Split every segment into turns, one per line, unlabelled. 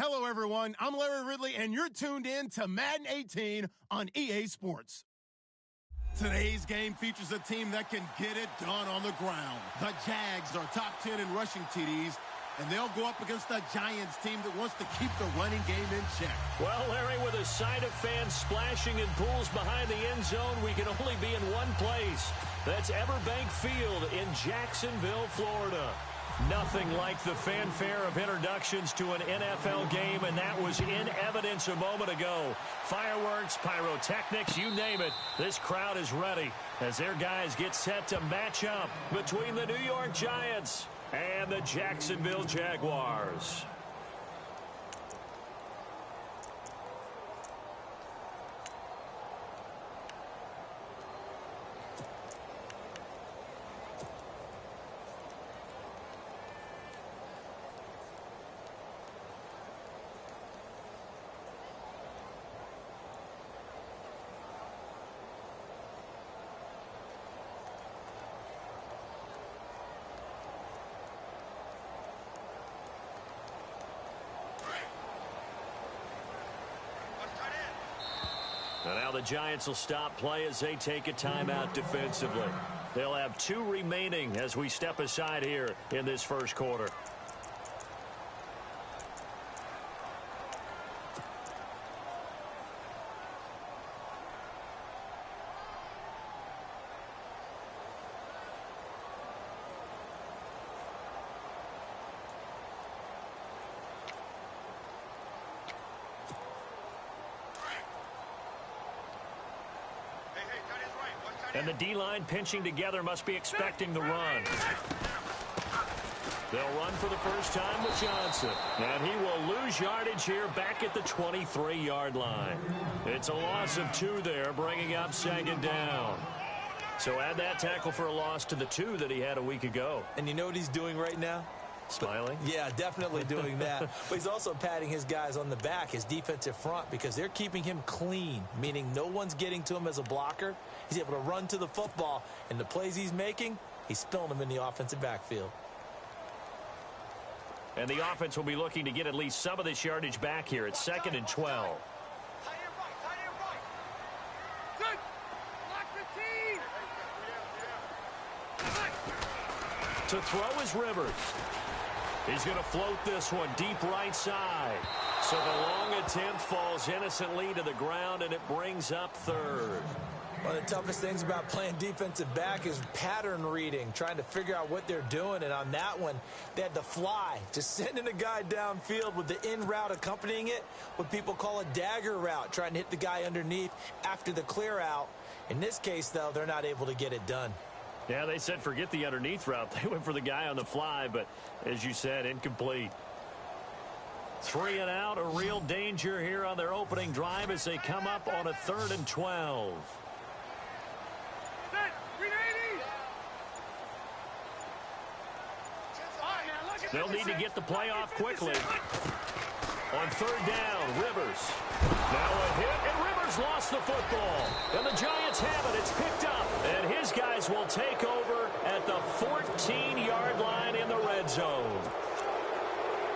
Hello, everyone. I'm Larry Ridley, and you're tuned in to Madden 18 on EA Sports. Today's game features a team that can get it done on the ground. The Jags are top 10 in rushing TDs, and they'll go up against the Giants team that wants to keep the running game in check.
Well, Larry, with a sight of fans splashing in pools behind the end zone, we can only be in one place. That's Everbank Field in Jacksonville, Florida. Nothing like the fanfare of introductions to an NFL game, and that was in evidence a moment ago. Fireworks, pyrotechnics, you name it. This crowd is ready as their guys get set to match up between the New York Giants and the Jacksonville Jaguars. And now the Giants will stop play as they take a timeout defensively. They'll have 2 remaining as we step aside here in this first quarter. And the D-line pinching together must be expecting the run. They'll run for the first time with Johnson. And he will lose yardage here back at the 23-yard line. It's a loss of 2 there, bringing up 2nd down. So add that tackle for a loss to the 2 that he had a week ago.
And you know what he's doing right now?
Smiling?
Yeah, definitely doing that. But he's also patting his guys on the back, his defensive front, because they're keeping him clean, meaning no one's getting to him as a blocker. He's able to run to the football, and the plays he's making, he's spilling them in the offensive backfield.
And the offense will be looking to get at least some of this yardage back here at 2nd and 12. To throw is Rivers. He's going to float this one deep right side. So the long attempt falls innocently to the ground, and it brings up third.
One of the toughest things about playing defensive back is pattern reading, trying to figure out what they're doing. And on that one, they had the fly, just sending a guy downfield with the in route accompanying it, what people call a dagger route, trying to hit the guy underneath after the clear out. In this case, though, they're not able to get it done.
Yeah, they said forget the underneath route. They went for the guy on the fly, but as you said, incomplete. 3 and out, a real danger here on their opening drive as they come up on a 3rd and 12. They'll need to get the play off quickly. On 3rd down, Rivers. Now a hit, and Rivers lost the football. And the Giants have it. It's picked up. And his guys will take over at the 14-yard line in the red zone.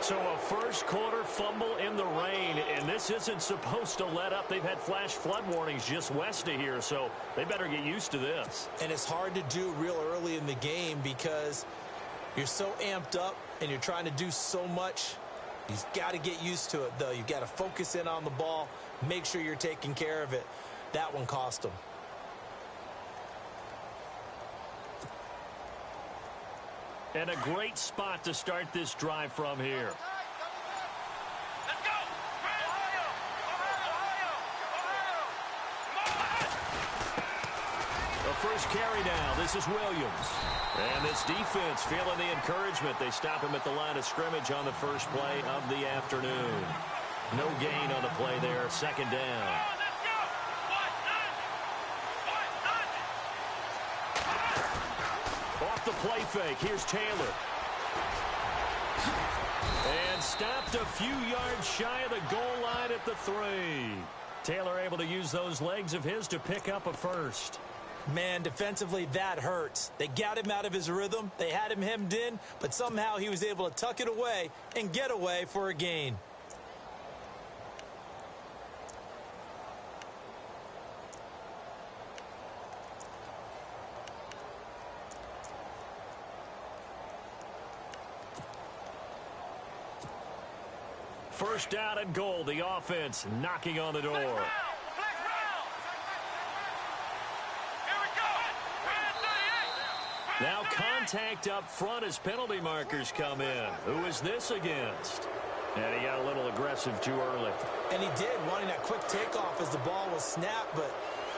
So a first-quarter fumble in the rain, and this isn't supposed to let up. They've had flash flood warnings just west of here, so they better get used to this.
And it's hard to do real early in the game because you're so amped up and you're trying to do so much. You've got to get used to it, though. You've got to focus in on the ball, make sure you're taking care of it. That one cost them.
And a great spot to start this drive from here.
Let's go!
The first carry now. This is Williams. And this defense feeling the encouragement. They stop him at the line of scrimmage on the first play of the afternoon. No gain on the play there. 2nd down. Off the play fake. Here's Taylor. And stopped a few yards shy of the goal line at the 3. Taylor able to use those legs of his to pick up a first.
Man, defensively, that hurts. They got him out of his rhythm. They had him hemmed in, but somehow he was able to tuck it away and get away for a gain.
First down and goal. The offense knocking on the door. Now contact up front as penalty markers come in. Who is this against? And he got a little aggressive too early.
And he did, wanting that quick takeoff as the ball was snapped, but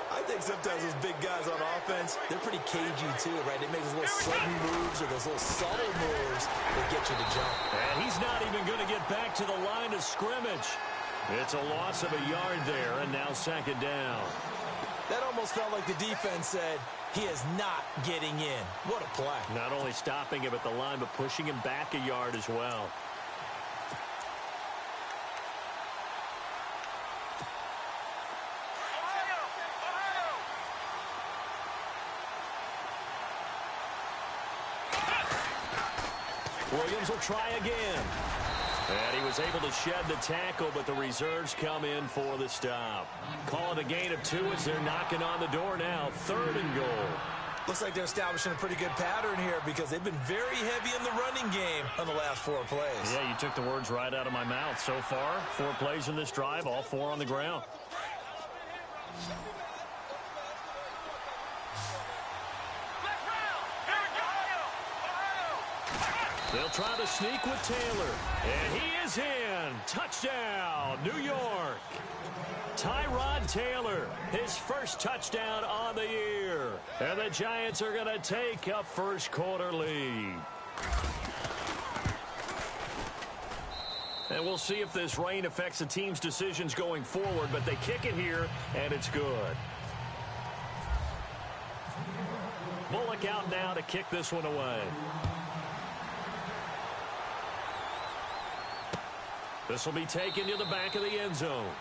I think sometimes those big guys on offense, they're pretty cagey too, right? They make those little sudden moves or those little subtle moves that get you to jump.
And he's not even going to get back to the line of scrimmage. It's a loss of a yard there, and now 2nd down.
That almost felt like the defense said, he is not getting in. What a play.
Not only stopping him at the line, but pushing him back a yard as well. Williams will try again. And he was able to shed the tackle, but the reserves come in for the stop. Call it a gain of 2 as they're knocking on the door now. 3rd and goal.
Looks like they're establishing a pretty good pattern here because they've been very heavy in the running game on the last 4 plays.
Yeah, you took the words right out of my mouth. So far, 4 plays in this drive, all 4 on the ground. They'll try to sneak with Taylor. And he is in. Touchdown, New York. Tyrod Taylor, his first touchdown on the year. And the Giants are going to take a first-quarter lead. And we'll see if this rain affects the team's decisions going forward, but they kick it here, and it's good. Bullock out now to kick this one away. This will be taken to the back of the end zone.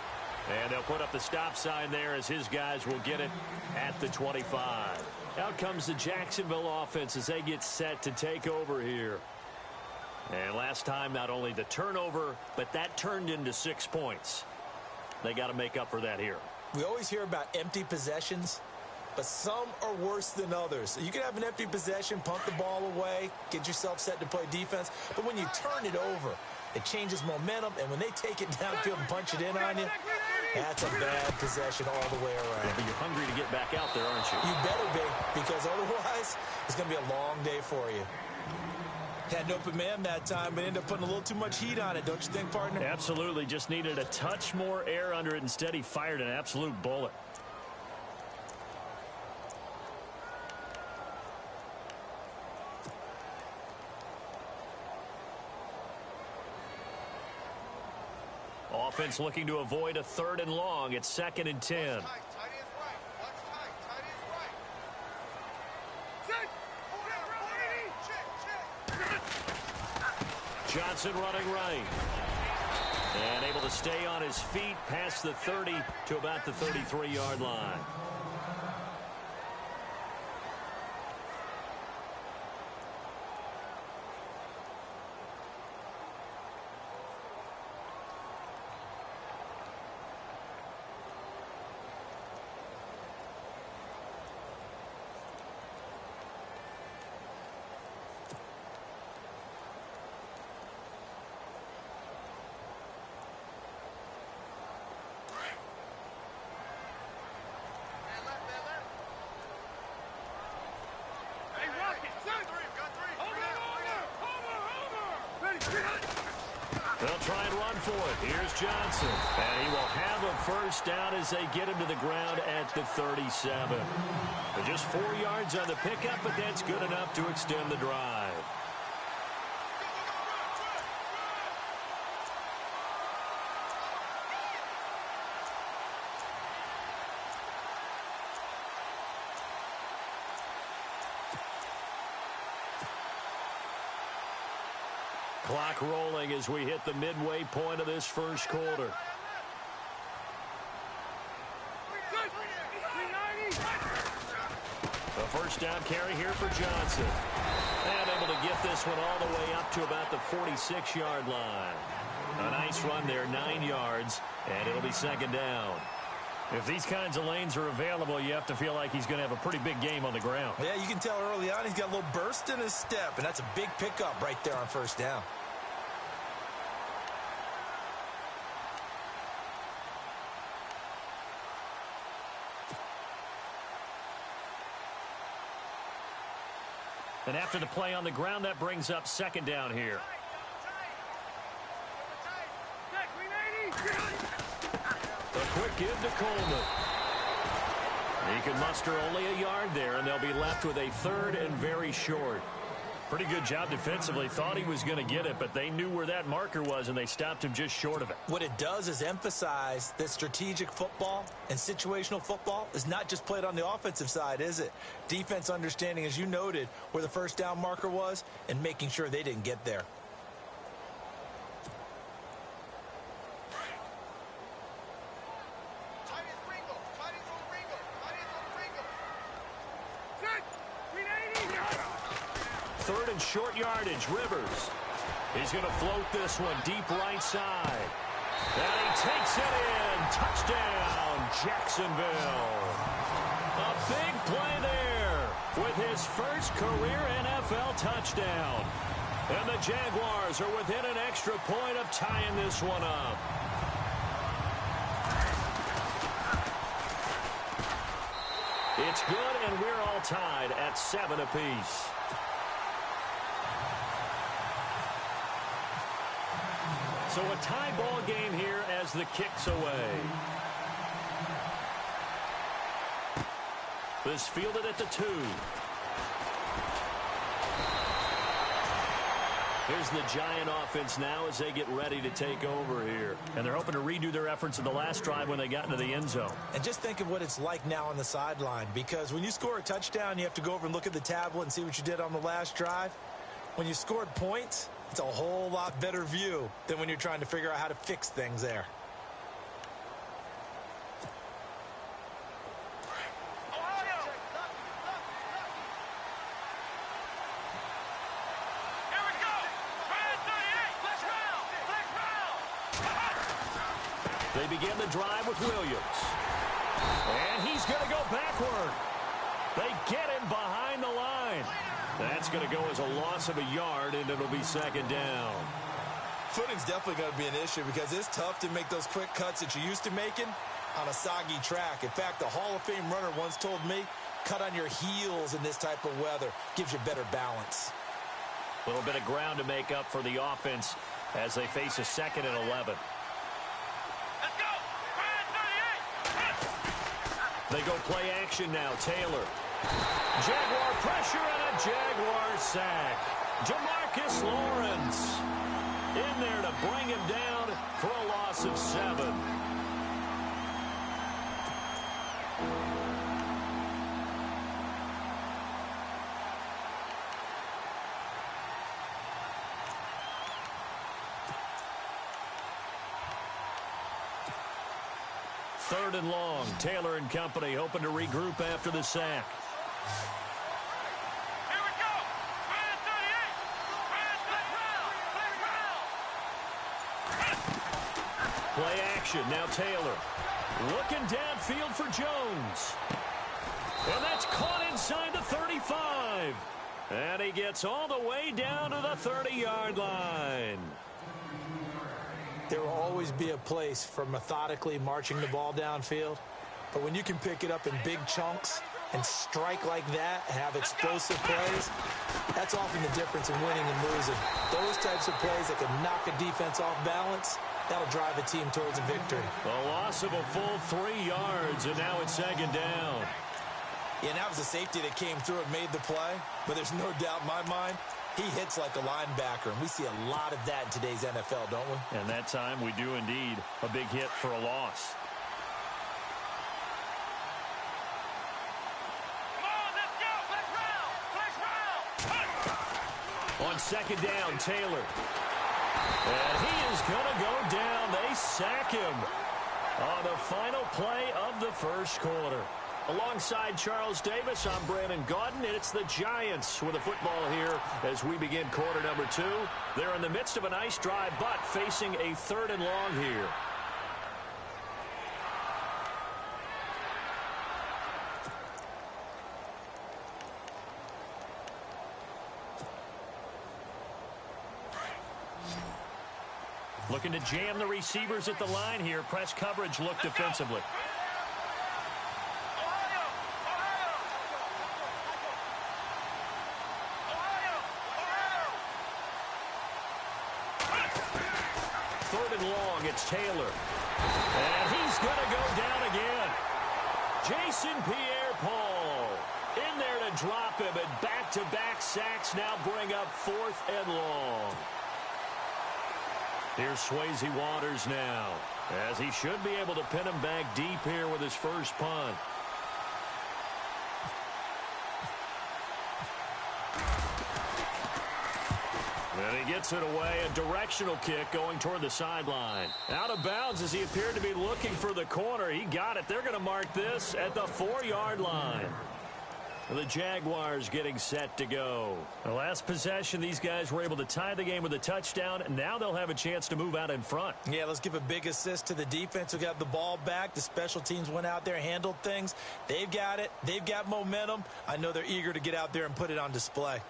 And they'll put up the stop sign there as his guys will get it at the 25. Out comes the Jacksonville offense as they get set to take over here. And last time, not only the turnover, but that turned into 6 points. They got to make up for that here.
We always hear about empty possessions. but some are worse than others. You can have an empty possession, punt the ball away, get yourself set to play defense, but when you turn it over, it changes momentum, and when they take it downfield and punch it in on you, that's a bad possession all the way around.
Yeah, but you're hungry to get back out there, aren't you?
You better be, because otherwise, it's going to be a long day for you. Had an open man that time, but ended up putting a little too much heat on it, don't you think, partner?
Absolutely. Just needed a touch more air under it. Instead, he fired an absolute bullet. Offense looking to avoid a 3rd and long. It's 2nd and 10. Johnson running right. And able to stay on his feet past the 30 to about the 33-yard line. They'll try and run for it. Here's Johnson. And he will have a first down as they get him to the ground at the 37. But just 4 yards on the pickup, but that's good enough to extend the drive. Clock rolling as we hit the midway point of this first quarter. A first down carry here for Johnson. And able to get this one all the way up to about the 46-yard line. A nice run there, 9 yards, and it'll be 2nd down. If these kinds of lanes are available, you have to feel like he's going to have a pretty big game on the ground.
Yeah, you can tell early on he's got a little burst in his step, and that's a big pickup right there on first down.
And after the play on the ground, that brings up 2nd down here. A quick give to Coleman. He can muster only a yard there, and they'll be left with a 3rd and very short. Pretty good job defensively. Thought he was going to get it, but they knew where that marker was, and they stopped him just short of it.
What it does is emphasize that strategic football and situational football is not just played on the offensive side, is it? Defense understanding, as you noted, where the first down marker was and making sure they didn't get there.
Third and short yardage, Rivers. He's going to float this one deep right side. And he takes it in. Touchdown, Jacksonville. A big play there with his first career NFL touchdown. And the Jaguars are within an extra point of tying this one up. It's good, and we're all tied at 7 apiece. So a tie ball game here as the kick's away. This fielded at the 2. Here's the Giant offense now as they get ready to take over here. And they're hoping to redo their efforts of the last drive when they got into the end zone.
And just think of what it's like now on the sideline, because when you score a touchdown, you have to go over and look at the tablet and see what you did on the last drive. When you scored points, it's a whole lot better view than when you're trying to figure out how to fix things there.
They begin the drive with Williams. And he's going to go backward. They get him behind the line. That's going to go as a loss of a yard, and it'll be second down.
Footing's definitely going to be an issue because it's tough to make those quick cuts that you're used to making on a soggy track. In fact, the Hall of Fame runner once told me, cut on your heels in this type of weather. Gives you better balance.
A little bit of ground to make up for the offense as they face a 2nd and 11.
Let's go!
They go play action now. Taylor. Jaguar pressure and a Jaguar sack. Jamarcus Lawrence in there to bring him down for a loss of 7. Third and long. Taylor and company hoping to regroup after the sack.
Here we go! Ryan 38!
Play action. Now Taylor. Looking downfield for Jones. And that's caught inside the 35. And he gets all the way down to the 30-yard line.
There will always be a place for methodically marching the ball downfield. But when you can pick it up in big chunks and strike like that, have explosive plays, that's often the difference in winning and losing. Those types of plays that can knock a defense off balance, that'll drive a team towards a victory.
A loss of a full 3 yards, and now it's second down.
Yeah, and that was a safety that came through and made the play. But there's no doubt in my mind, he hits like a linebacker, and we see a lot of that in today's NFL, don't we?
And that time we do indeed. A big hit for a loss.
Come on, let's go! Let's round!
On second down, Taylor. And he is going to go down. They sack him on the final play of the first quarter. Alongside Charles Davis, I'm Brandon Gaudin, and it's the Giants with the football here as we begin quarter number 2. They're in the midst of a nice drive, but facing a 3rd and long here. Looking to jam the receivers at the line here. Press coverage look defensively. It's Taylor. And he's going to go down again. Jason Pierre-Paul in there to drop him, and back-to-back sacks now bring up 4th and long. Here's Swayze Waters now, as he should be able to pin him back deep here with his first punt. And he gets it away, a directional kick going toward the sideline. Out of bounds as he appeared to be looking for the corner. He got it. They're going to mark this at the 4-yard line. The Jaguars getting set to go. The last possession, these guys were able to tie the game with a touchdown. Now they'll have a chance to move out in front.
Yeah, let's give a big assist to the defense who got the ball back. The special teams went out there, handled things. They've got it. They've got momentum. I know they're eager to get out there and put it on display.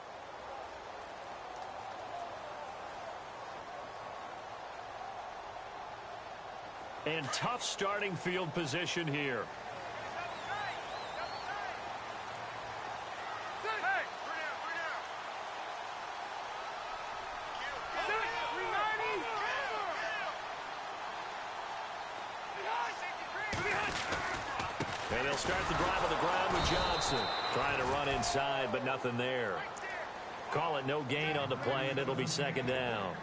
And tough starting field position here. And they'll start the drive on the ground with Johnson. Trying to run inside, but nothing there. Call it no gain on the play, and it'll be second down.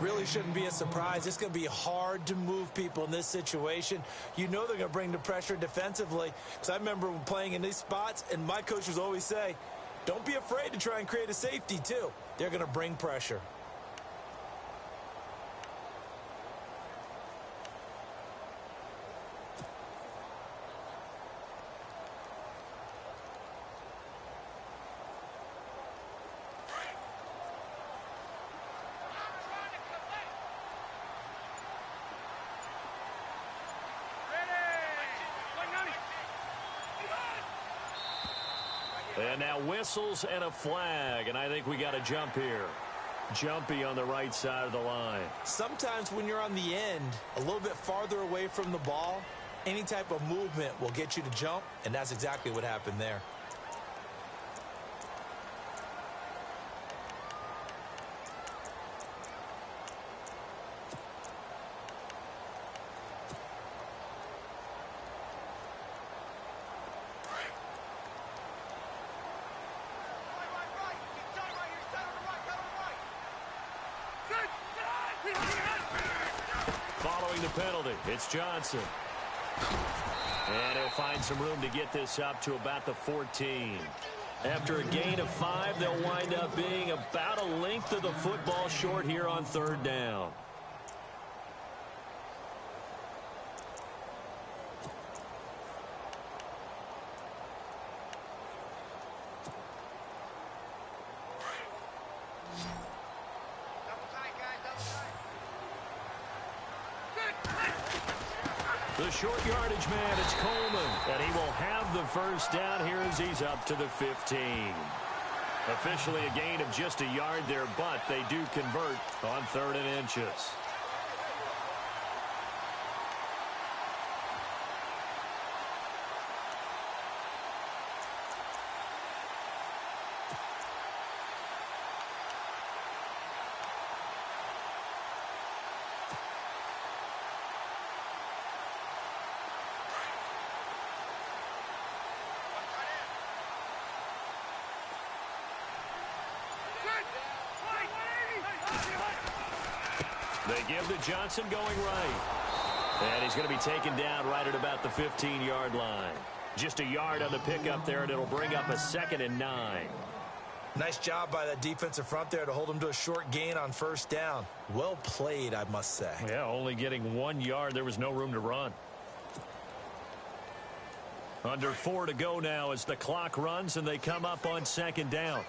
Really shouldn't be a surprise. It's going to be hard to move people in this situation. You know they're going to bring the pressure defensively. Because I remember playing in these spots, and my coaches always say, don't be afraid to try and create a safety, too. They're going to bring pressure.
And now whistles and a flag, and I think we got a jump here. Jumpy on the right side of the line.
Sometimes when you're on the end, a little bit farther away from the ball, any type of movement will get you to jump, and that's exactly what happened there.
Following the penalty, it's Johnson. And he'll find some room to get this up to about the 14. After a gain of 5, they'll wind up being about a length of the football short here on 3rd down. The short yardage man, it's Coleman, and he will have the first down here as he's up to the 15. Officially a gain of just a yard there, but they do convert on 3rd and inches. They give to Johnson going right. And he's going to be taken down right at about the 15-yard line. Just a yard on the pickup there, and it'll bring up a 2nd and 9.
Nice job by that defensive front there to hold him to a short gain on 1st down. Well played, I must say.
Yeah, only getting 1 yard. There was no room to run. Under 4 to go now as the clock runs, and they come up on 2nd down.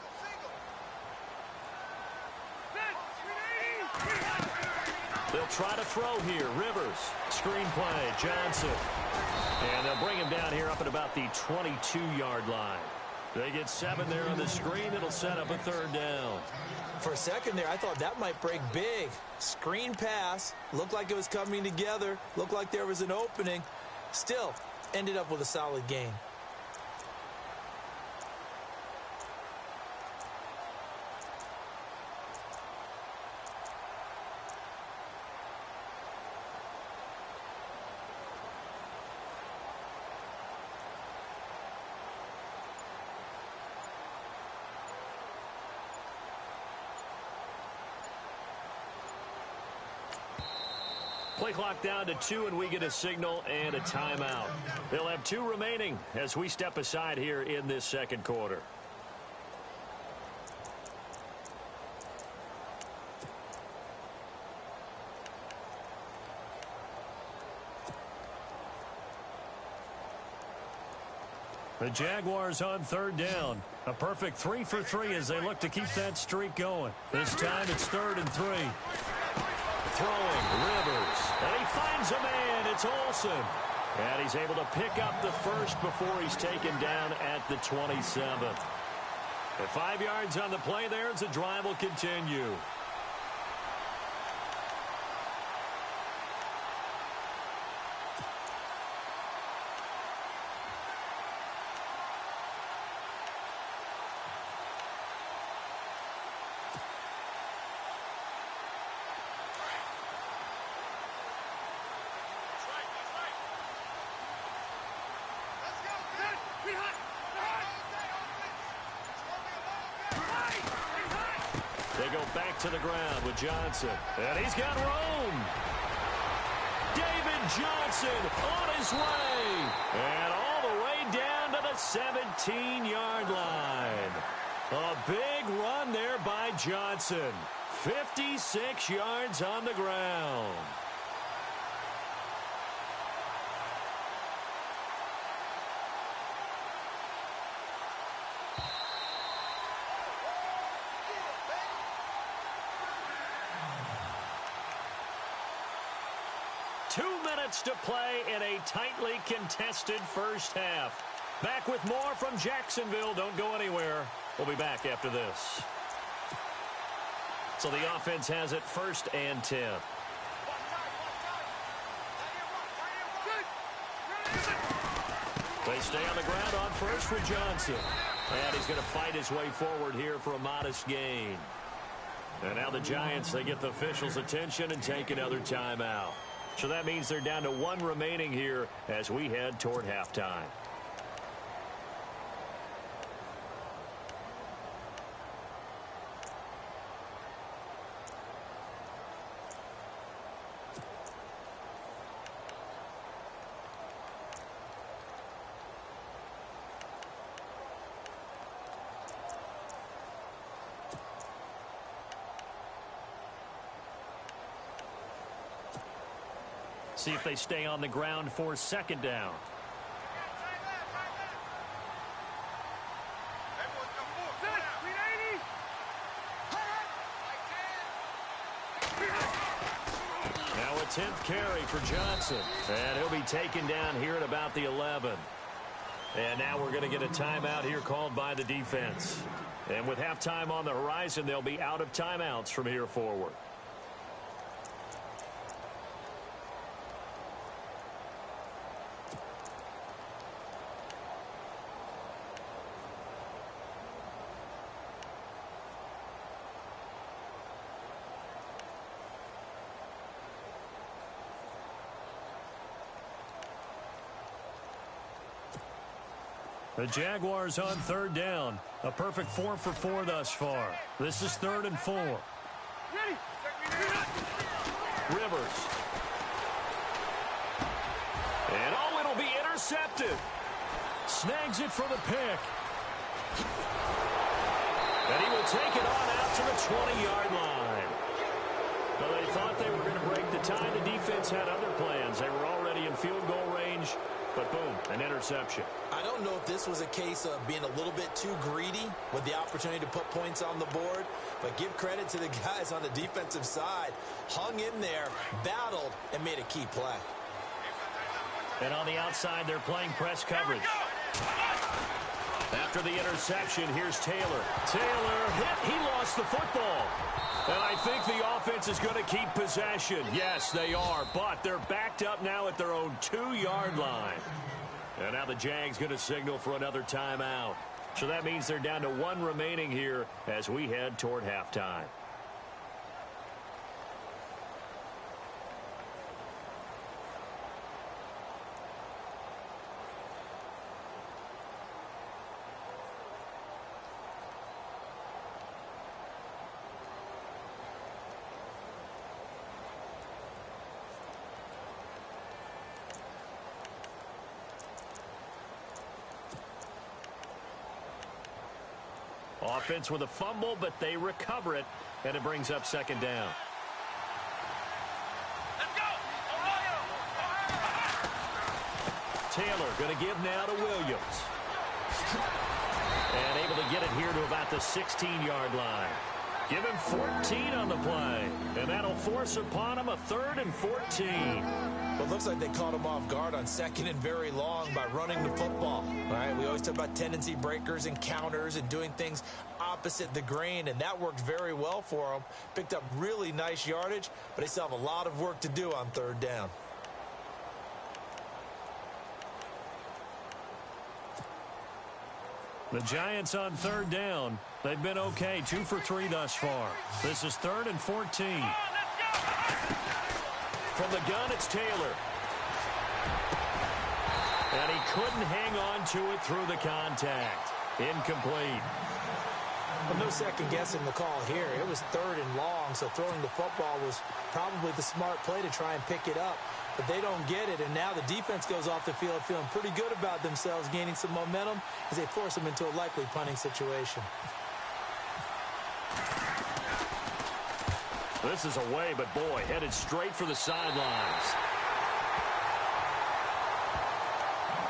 They'll try to throw here. Rivers, screen play, Johnson. And they'll bring him down here up at about the 22-yard line. They get 7 there on the screen. It'll set up a 3rd down.
For a second there, I thought that might break big. Screen pass. Looked like it was coming together. Looked like there was an opening. Still, ended up with a solid gain.
Play clock down to 2, and we get a signal and a timeout. They'll have 2 remaining as we step aside here in this 2nd quarter. The Jaguars on 3rd down. A perfect 3 for 3 as they look to keep that streak going. This time it's 3rd and 3. Throwing, Rivers, and he finds a man. It's Olsen. And he's able to pick up the first before he's taken down at the 27. The 5 yards on the play there as the drive will continue. They go back to the ground with Johnson. And he's got room. David Johnson on his way. And all the way down to the 17-yard line. A big run there by Johnson. 56 yards on the ground. To play in a tightly contested first half. Back with more from Jacksonville. Don't go anywhere. We'll be back after this. So the offense has it 1st and 10. They stay on the ground on first with Johnson. And he's going to fight his way forward here for a modest gain. And now the Giants, they get the officials' attention and take another timeout. So that means they're down to 1 remaining here as we head toward halftime. See if they stay on the ground for 2nd down. Now a 10th carry for Johnson. And he'll be taken down here at about the 11. And now we're going to get a timeout here called by the defense. And with halftime on the horizon, they'll be out of timeouts from here forward. The Jaguars on 3rd down. A perfect 4 for 4 thus far. This is 3rd and 4. Rivers. And oh, it'll be intercepted. Snags it for the pick. And he will take it on out to the 20-yard line. Well, they thought they were going to break the tie. The defense had other plans. They were already in field goal range. But boom, an interception.
I don't know if this was a case of being a little bit too greedy with the opportunity to put points on the board, but give credit to the guys on the defensive side. Hung in there, battled, and made a key play.
And on the outside, they're playing press coverage. After the interception, here's Taylor. Taylor hit. He lost the football. And I think the offense is going to keep possession. Yes, they are, but they're backed up now at their own 2-yard line. And now the Jags going to signal for another timeout. So that means they're down to 1 remaining here as we head toward halftime. Offense with a fumble, but they recover it, and it brings up 2nd down.
Let's go!
Taylor going to give now to Williams. And able to get it here to about the 16-yard line. Give him 14 on the play. And that'll force upon him a 3rd and 14.
Well, it looks like they caught him off guard on 2nd and very long by running the football. All right, we always talk about tendency breakers and counters and doing things opposite the grain, and that worked very well for them. Picked up really nice yardage, but they still have a lot of work to do on 3rd down.
The Giants on 3rd down. They've been okay, 2 for 3 thus far. This is 3rd and 14. From the gun, it's Taylor. And he couldn't hang on to it through the contact. Incomplete.
Well, no second guessing the call here. It was 3rd and long, so throwing the football was probably the smart play to try and pick it up. But they don't get it, and now the defense goes off the field feeling pretty good about themselves, gaining some momentum as they force them into a likely punting situation.
This is away, but boy, headed straight for the sidelines.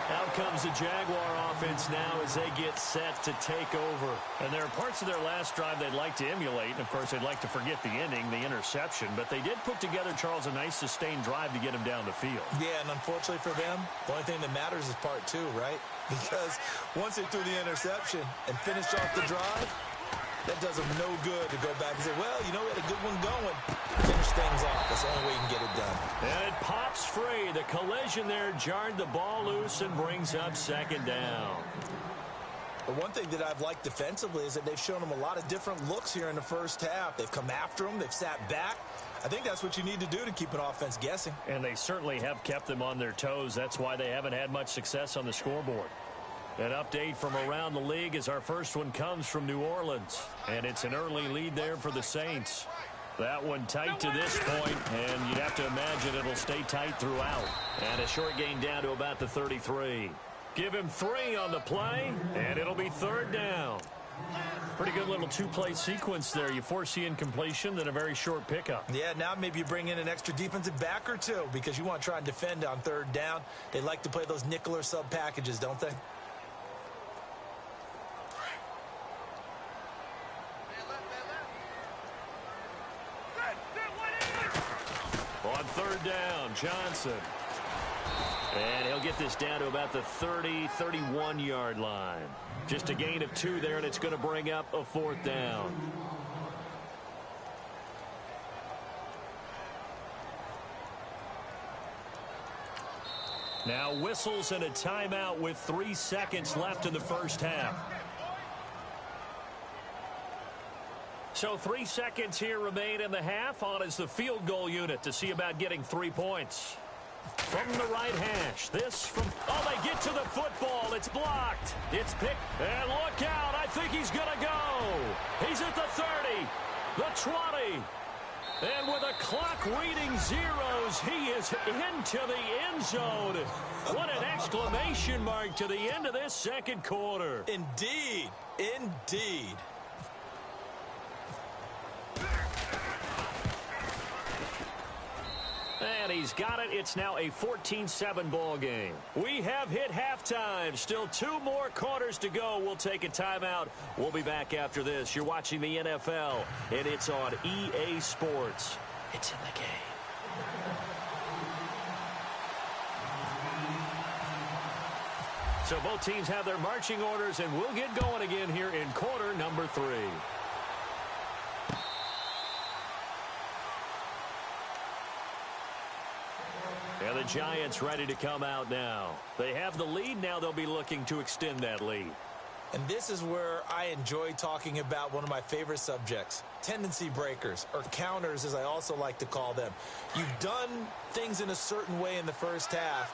Now comes the Jaguar offense now as they get set to take over. And there are parts of their last drive they'd like to emulate. And, of course, they'd like to forget the ending, the interception. But they did put together, Charles, a nice sustained drive to get him down the field.
Yeah, and unfortunately for them, the only thing that matters is part two, right? Because once they threw the interception and finished off the drive, that does them no good to go back and say, well, you know, we had a good one going. Finish things off. That's the only way you can get it done.
And it pops free. The collision there jarred the ball loose and brings up second down.
The one thing that I've liked defensively is that they've shown them a lot of different looks here in the first half. They've come after them. They've sat back. I think that's what you need to do to keep an offense guessing.
And they certainly have kept them on their toes. That's why they haven't had much success on the scoreboard. An update from around the league as our first one comes from New Orleans. And it's an early lead there for the Saints. That one tight to this point, and you'd have to imagine it'll stay tight throughout. And a short gain down to about the 33. Give him 3 on the play, and it'll be third down. Pretty good little two-play sequence there. You force the incompletion, then a very short pickup.
Yeah, now maybe you bring in an extra defensive back or two because you want to try and defend on third down. They like to play those nickel or sub packages, don't they?
On third down, Johnson. And he'll get this down to about the 30, 31-yard line. Just a gain of 2 there, and it's going to bring up a fourth down. Now whistles and a timeout with 3 seconds left in the first half. So 3 seconds here remain in the half. On is the field goal unit to see about getting 3 points. From the right hash, this from, oh, they get to the football. It's blocked. It's picked, and look out. I think he's going to go. He's at the 30, the 20, and with a clock reading zeros, he is into the end zone. What an exclamation mark to the end of this second quarter.
Indeed, indeed.
And he's got it. It's now a 14-7 ball game. We have hit halftime. Still 2 more quarters to go. We'll take a timeout. We'll be back after this. You're watching the NFL, and it's on EA Sports. It's in the game. So both teams have their marching orders, and we'll get going again here in quarter number 3. And the Giants ready to come out now. They have the lead. Now they'll be looking to extend that lead.
And this is where I enjoy talking about one of my favorite subjects, tendency breakers, or counters as I also like to call them. You've done things in a certain way in the first half,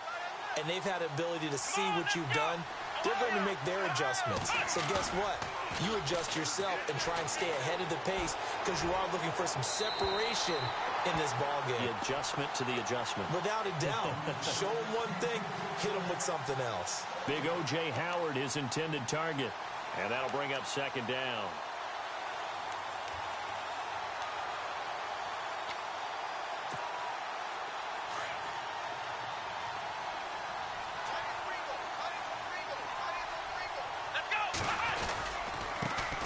and they've had the ability to see what you've done. They're going to make their adjustments. So guess what? You adjust yourself and try and stay ahead of the pace because you are looking for some separation in this ball game.
The adjustment to the adjustment.
Without a doubt. Show them one thing, hit them with something else.
Big O.J. Howard, his intended target. And that'll bring up second down.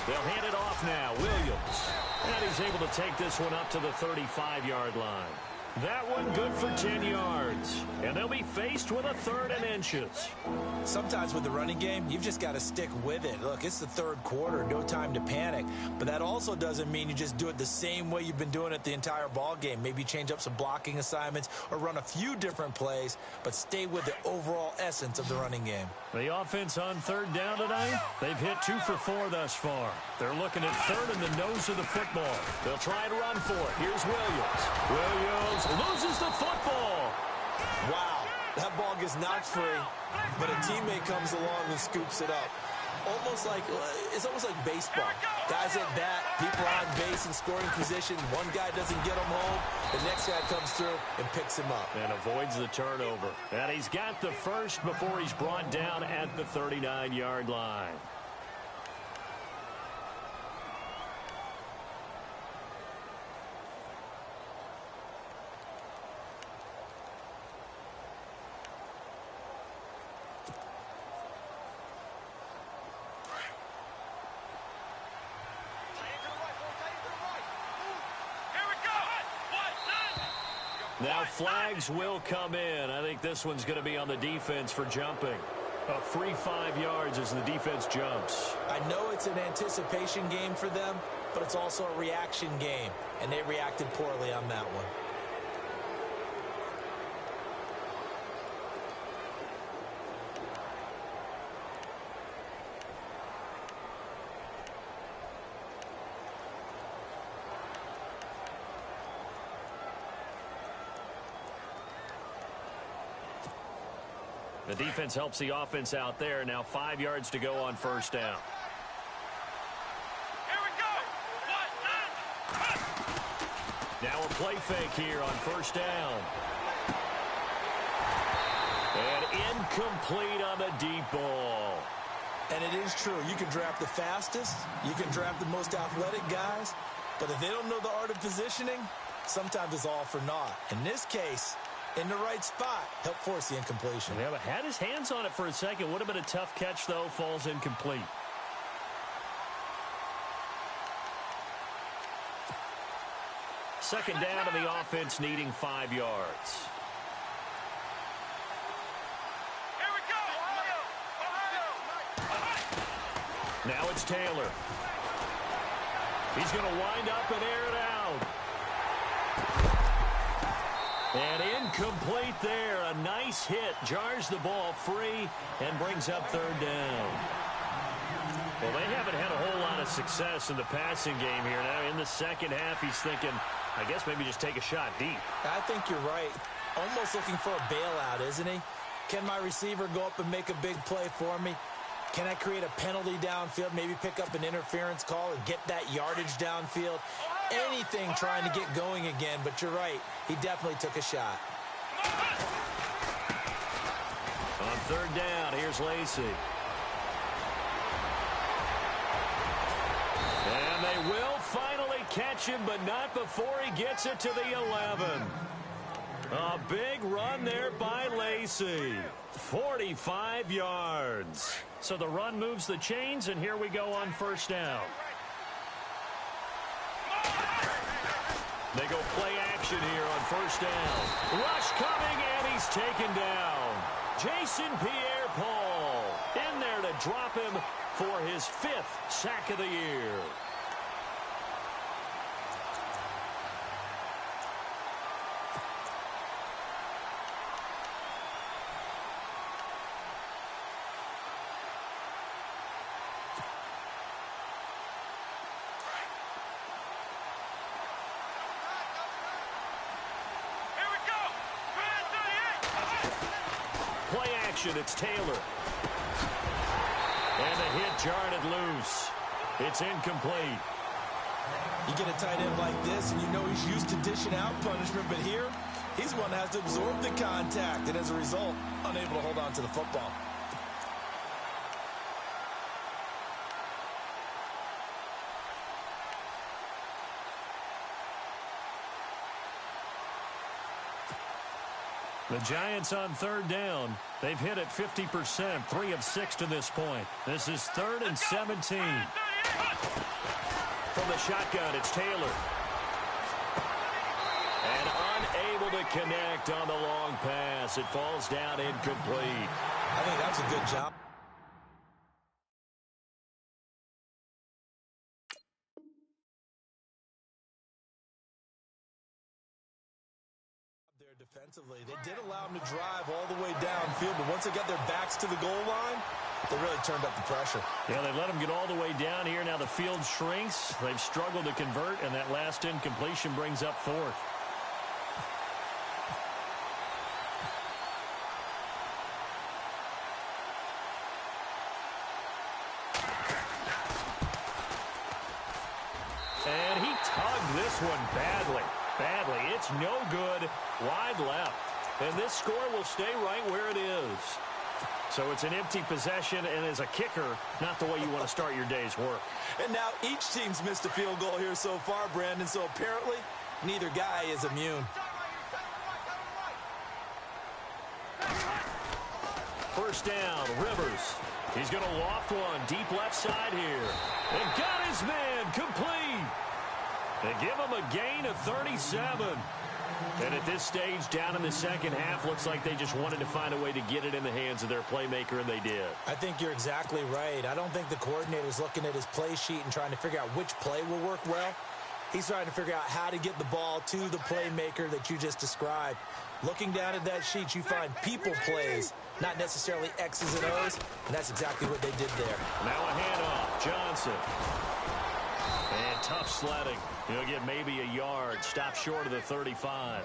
They'll hand it off now. Williams. And he's able to take this one up to the 35-yard line. That one good for 10 yards. And they'll be faced with a 3rd and inches.
Sometimes with the running game, you've just got to stick with it. Look, it's the third quarter, no time to panic. But that also doesn't mean you just do it the same way you've been doing it the entire ball game. Maybe change up some blocking assignments or run a few different plays, but stay with the overall essence of the running game.
The offense on third down tonight, they've hit 2 for 4 thus far. They're looking at third in the nose of the football. They'll try and run for it. Here's Williams. Williams loses the football.
Wow, that ball gets knocked free, but a teammate comes along and scoops it up. It's almost like baseball. Guys at bat, people on base in scoring position. One guy doesn't get him home. The next guy comes through and picks him up.
And avoids the turnover. And he's got the first before he's brought down at the 39-yard line. Now flags will come in. I think this one's going to be on the defense for jumping. A free 5 yards as the defense jumps.
I know it's an anticipation game for them, but it's also a reaction game, and they reacted poorly on that one.
The defense helps the offense out there. Now 5 yards to go on first down.
Here we go.
Now a play fake here on first down. And incomplete on the deep ball.
And it is true. You can draft the fastest. You can draft the most athletic guys. But if they don't know the art of positioning, sometimes it's all for naught. In this case, in the right spot, help force the incompletion.
Yeah, but had his hands on it for a second. Would have been a tough catch, though. Falls incomplete. Second down to the offense, needing 5 yards.
Here we go.
Now it's Taylor. He's going to wind up and air it out. And incomplete there. A nice hit. Jars the ball free and brings up third down. Well, they haven't had a whole lot of success in the passing game here. Now in the second half, he's thinking, I guess maybe just take a shot deep.
I think you're right. Almost looking for a bailout, isn't he? Can my receiver go up and make a big play for me? Can I create a penalty downfield, maybe pick up an interference call and get that yardage downfield? Anything trying to get going again, but you're right. He definitely took a shot.
On third down, here's Lacy. And they will finally catch him, but not before he gets it to the 11. A big run there by Lacy. 45 yards. So the run moves the chains, and here we go on first down. They go play action here on first down. Rush coming, and he's taken down. Jason Pierre-Paul in there to drop him for his 5th sack of the year. It's Taylor. And the hit jarred it loose. It's incomplete.
You get a tight end like this, and you know he's used to dishing out punishment, but here, he's the one that has to absorb the contact, and as a result, unable to hold on to the football.
The Giants on third down. They've hit it 50%, 3 of 6 to this point. This is 3rd and 17. From the shotgun, it's Taylor. And unable to connect on the long pass. It falls down incomplete.
I think that's a good job. Defensively, they did allow them to drive all the way downfield, but once they got their backs to the goal line, they really turned up the pressure.
Yeah, they let them get all the way down here. Now the field shrinks. They've struggled to convert, and that last incompletion brings up 4th. And he tugged this one badly. It's no good. Wide left. And this score will stay right where it is. So it's an empty possession, and as a kicker, not the way you want to start your day's work.
And now each team's missed a field goal here so far, Brandon, so apparently neither guy is immune.
First down, Rivers. He's going to loft one deep left side here. And got his man complete. They give him a gain of 37. And at this stage, down in the second half, looks like they just wanted to find a way to get it in the hands of their playmaker, and they did.
I think you're exactly right. I don't think the coordinator's looking at his play sheet and trying to figure out which play will work well. He's trying to figure out how to get the ball to the playmaker that you just described. Looking down at that sheet, you find people plays, not necessarily X's and O's, and that's exactly what they did there.
Now a handoff, Johnson. And tough sledding. He'll get maybe a yard, stop short of the 35.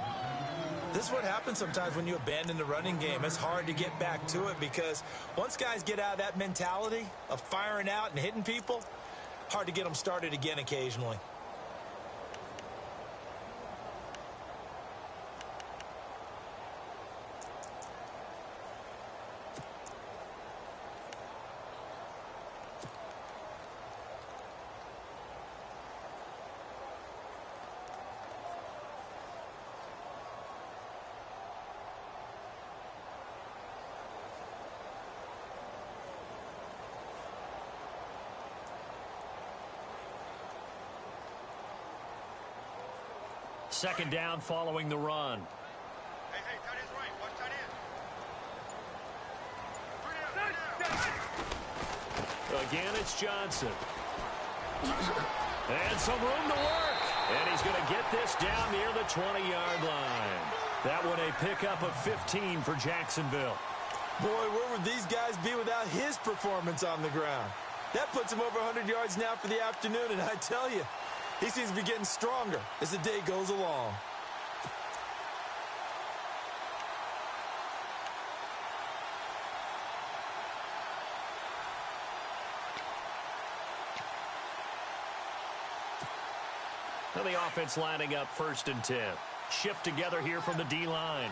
This is what happens sometimes when you abandon the running game. It's hard to get back to it because once guys get out of that mentality of firing out and hitting people, hard to get them started again occasionally.
Second down following the run.
Hey, tight end's right. Watch tight end.
Again, it's Johnson. And some room to work. And he's going to get this down near the 20-yard line. That one a pickup of 15 for Jacksonville.
Boy, where would these guys be without his performance on the ground? That puts him over 100 yards now for the afternoon, and I tell you, he seems to be getting stronger as the day goes along.
And the offense lining up 1st and 10. Shift together here from the D-line.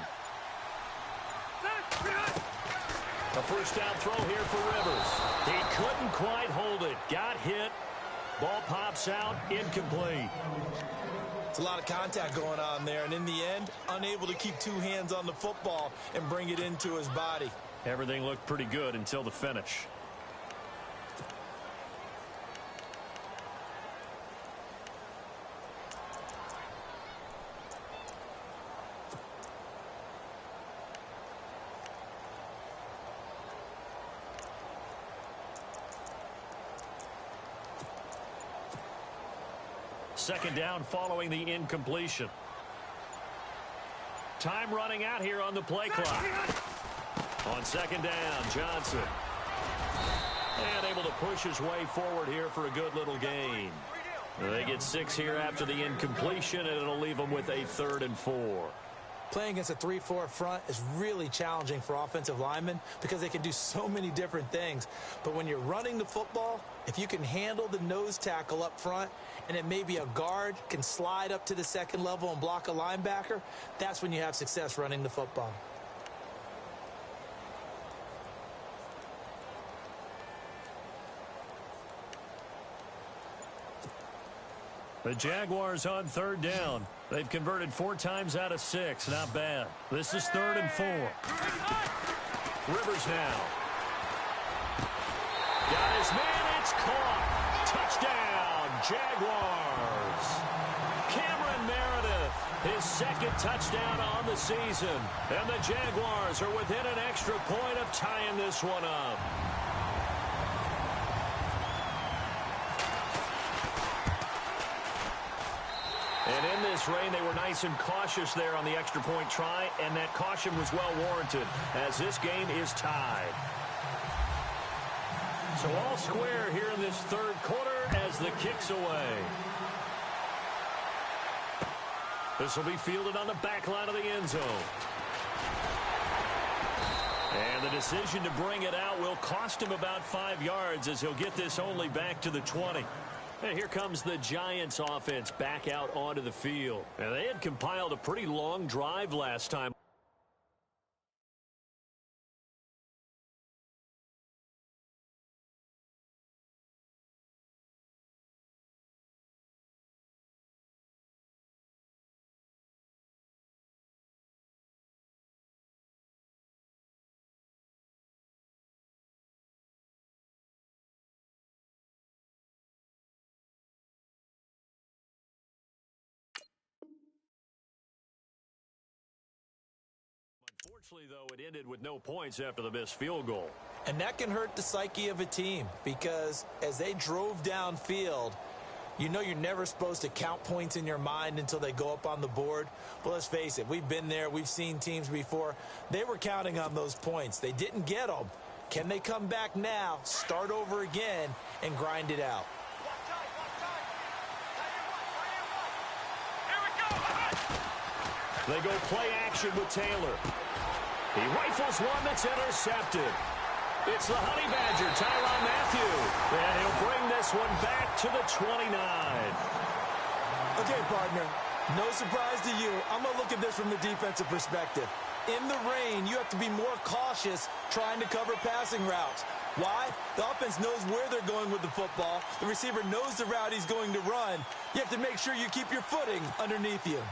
A first down throw here for Rivers. He couldn't quite hold it. Got hit. Ball pops out, incomplete.
It's a lot of contact going on there, and in the end, unable to keep two hands on the football and bring it into his body.
Everything looked pretty good until the finish. Second down following the incompletion. Time running out here on the play clock. On second down, Johnson. And able to push his way forward here for a good little gain. They get 6 here after the incompletion, and it'll leave them with a 3rd and 4.
Playing against a 3-4 front is really challenging for offensive linemen because they can do so many different things. But when you're running the football, if you can handle the nose tackle up front and it may be a guard can slide up to the second level and block a linebacker, that's when you have success running the football.
The Jaguars on 3rd down. They've converted 4 times out of 6. Not bad. This is 3rd and 4. Rivers now. Got his man. It's caught. Touchdown, Jaguars. Cameron Meredith, his 2nd touchdown on the season. And the Jaguars are within an extra point of tying this one up. And in this rain, they were nice and cautious there on the extra point try, and that caution was well warranted as this game is tied. So all square here in this 3rd quarter as the kick's away. This will be fielded on the back line of the end zone. And the decision to bring it out will cost him about 5 yards as he'll get this only back to the 20. And here comes the Giants offense back out onto the field. And they had compiled a pretty long drive last time. Unfortunately, though, it ended with no points after the missed field goal.
And that can hurt the psyche of a team because as they drove downfield, you know you're never supposed to count points in your mind until they go up on the board. But let's face it, we've been there. We've seen teams before. They were counting on those points. They didn't get them. Can they come back now, start over again, and grind it out?
They go play action with Taylor. He rifles one that's intercepted. It's the Honey Badger, Tyrann Mathieu. And he'll bring this one back to the 29.
Okay, partner, no surprise to you. I'm going to look at this from the defensive perspective. In the rain, you have to be more cautious trying to cover passing routes. Why? The offense knows where they're going with the football. The receiver knows the route he's going to run. You have to make sure you keep your footing underneath you.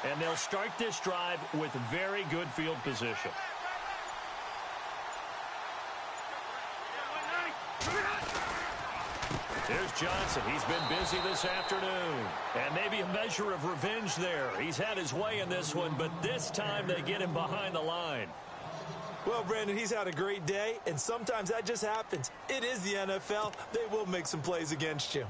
And they'll start this drive with very good field position. Here's Johnson. He's been busy this afternoon. And maybe a measure of revenge there. He's had his way in this one, but this time they get him behind the line.
Well, Brandon, he's had a great day, and sometimes that just happens. It is the NFL. They will make some plays against you.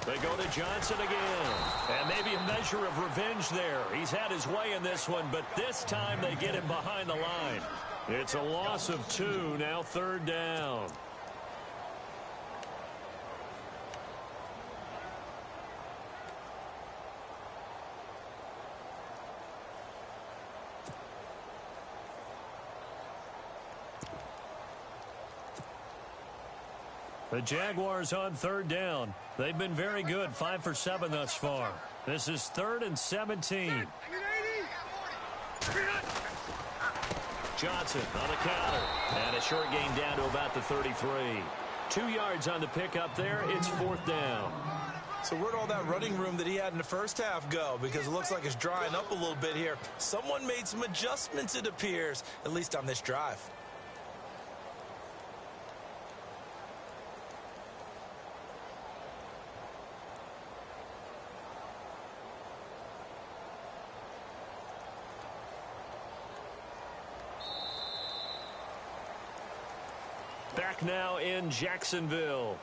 They go to Johnson again. And maybe a measure of revenge there. He's had his way in this one, but this time they get him behind the line. It's a loss of 2, now 3rd down. The Jaguars on 3rd down. They've been very good, 5 for 7 thus far. This is 3rd and 17. Johnson on the counter. And a short gain down to about the 33. 2 yards on the pickup there. It's 4th down.
So where'd all that running room that he had in the first half go? Because it looks like it's drying up a little bit here. Someone made some adjustments, it appears, at least on this drive.
Back now in Jacksonville.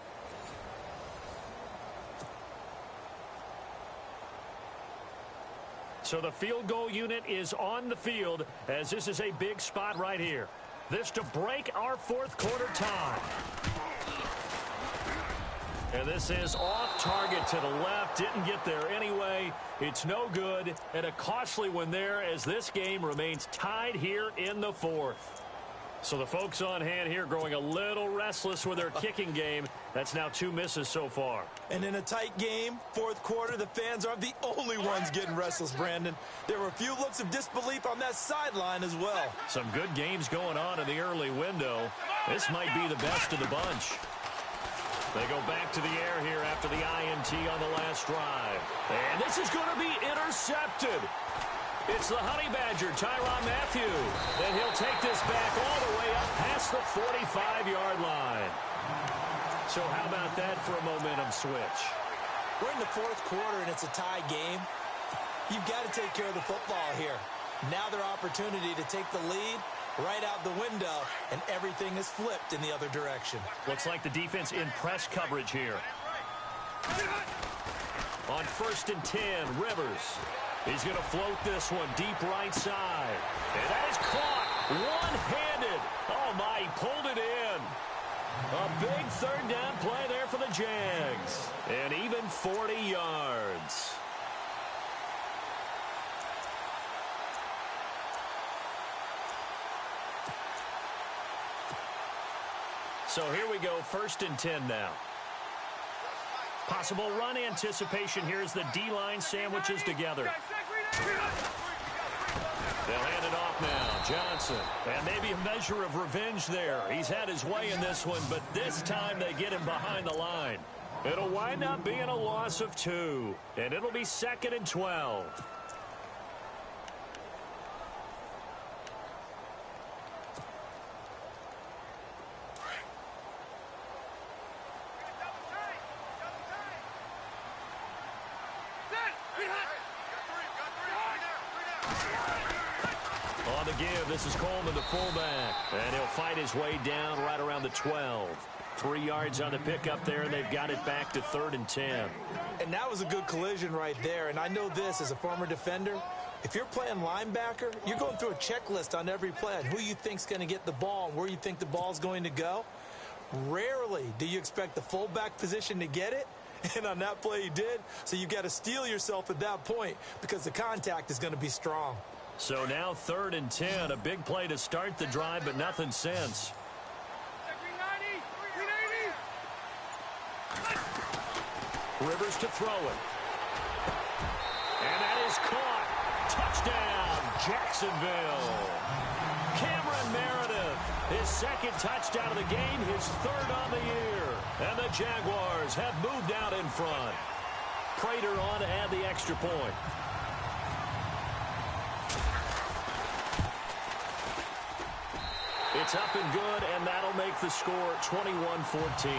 So the field goal unit is on the field as this is a big spot right here. This to break our 4th quarter tie. And this is off target to the left. Didn't get there anyway. It's no good. And a costly one there as this game remains tied here in the 4th. So the folks on hand here growing a little restless with their kicking game. That's now 2 misses so far.
And in a tight game, 4th quarter, the fans aren't the only ones getting restless, Brandon. There were a few looks of disbelief on that sideline as well.
Some good games going on in the early window. This might be the best of the bunch. They go back to the air here after the INT on the last drive. And this is going to be intercepted. It's the Honey Badger, Tyrann Mathieu. And he'll take this back all the way up past the 45-yard line. So how about that for a momentum switch?
We're in the 4th quarter, and it's a tie game. You've got to take care of the football here. Now their opportunity to take the lead right out the window, and everything is flipped in the other direction.
Looks like the defense in press coverage here. On 1st and 10, Rivers. He's going to float this one deep right side. And that is caught one-handed. Oh, my, he pulled it in. A big 3rd down play there for the Jags. And even 40 yards. So here we go, 1st and 10 now. Possible run anticipation here as the D-line sandwiches together. They'll hand it off now. Johnson. And maybe a measure of revenge there. He's had his way in this one, but this time they get him behind the line. It'll wind up being a loss of 2, and it'll be 2nd and 12. On the give, this is Coleman, the fullback, and he'll fight his way down right around the 12. 3 yards on the pickup there, and they've got it back to 3rd and 10.
And that was a good collision right there. And I know this as a former defender. If you're playing linebacker, you're going through a checklist on every play on who you think's going to get the ball and where you think the ball's going to go. Rarely do you expect the fullback position to get it. And on that play he did. So you've got to steel yourself at that point because the contact is going to be strong.
So now 3rd and 10, a big play to start the drive, but nothing since. Rivers to throw it. And that is caught. Touchdown, Jacksonville. Cameron Meredith, his 2nd touchdown of the game, his 3rd on the year. And the Jaguars have moved out in front. Prater on to add the extra point. It's up and good, and that'll make the score 21-14.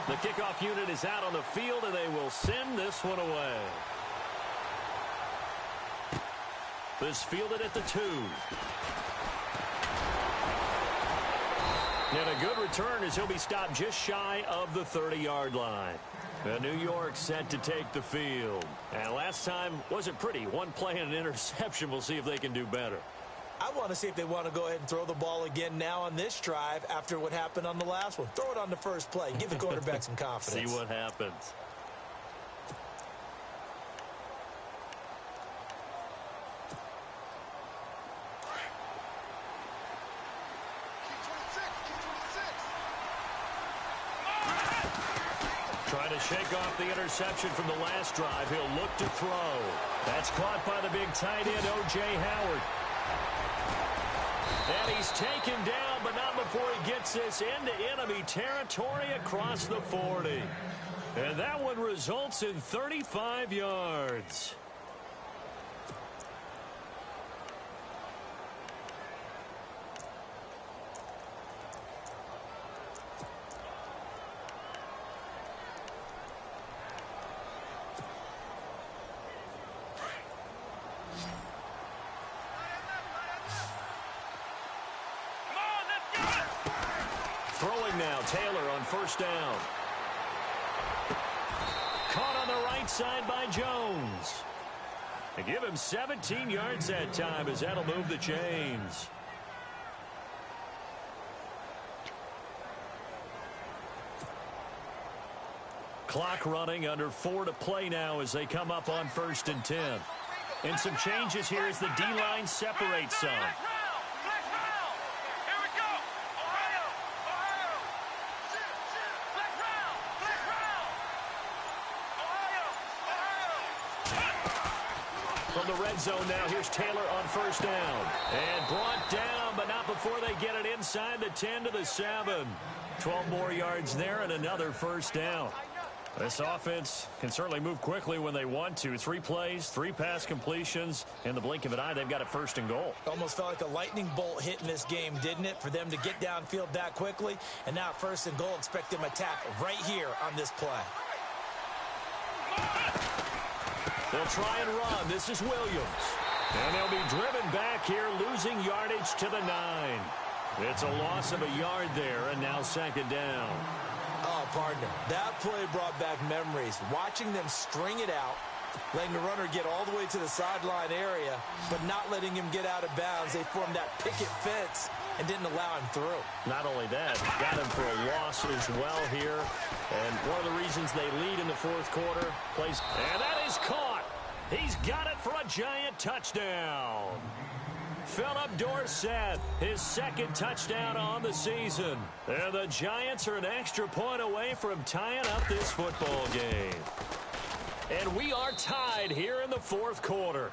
The kickoff unit is out on the field, and they will send this one away. This fielded at the 2. And a good return as he'll be stopped just shy of the 30-yard line. And New York set to take the field. And last time wasn't pretty. One play and an interception. We'll see if they can do better.
I want to see if they want to go ahead and throw the ball again now on this drive after what happened on the last one. Throw it on the first play. Give the quarterback some confidence.
See what happens. Trying to shake off the interception from the last drive. He'll look to throw. That's caught by the big tight end, O.J. Howard. And he's taken down, but not before he gets this into enemy territory across the 40. And that one results in 35 yards. Throwing now, Taylor on 1st down. Caught on the right side by Jones. They give him 17 yards that time as that'll move the chains. Clock running, under 4 to play now as they come up on 1st and 10. And some changes here as the D-line separates some. From the red zone now, here's Taylor on 1st down. And brought down, but not before they get it inside the 10 to the 7. 12 more yards there and another 1st down. This offense can certainly move quickly when they want to. 3 plays, 3 pass completions. In the blink of an eye, they've got a 1st and goal.
Almost felt like a lightning bolt hit in this game, didn't it? For them to get downfield that quickly. And now 1st and goal, expect them to attack right here on this play.
They'll try and run. This is Williams. And they'll be driven back here, losing yardage to the 9. It's a loss of a yard there, and now 2nd down.
Oh, partner, that play brought back memories. Watching them string it out, letting the runner get all the way to the sideline area, but not letting him get out of bounds. They formed that picket fence and didn't allow him through.
Not only that, got him for a loss as well here. And one of the reasons they lead in the 4th quarter. And that is caught. He's got it for a giant touchdown. Philip Dorsett, his second touchdown on the season. And the Giants are an extra point away from tying up this football game. And we are tied here in the fourth quarter.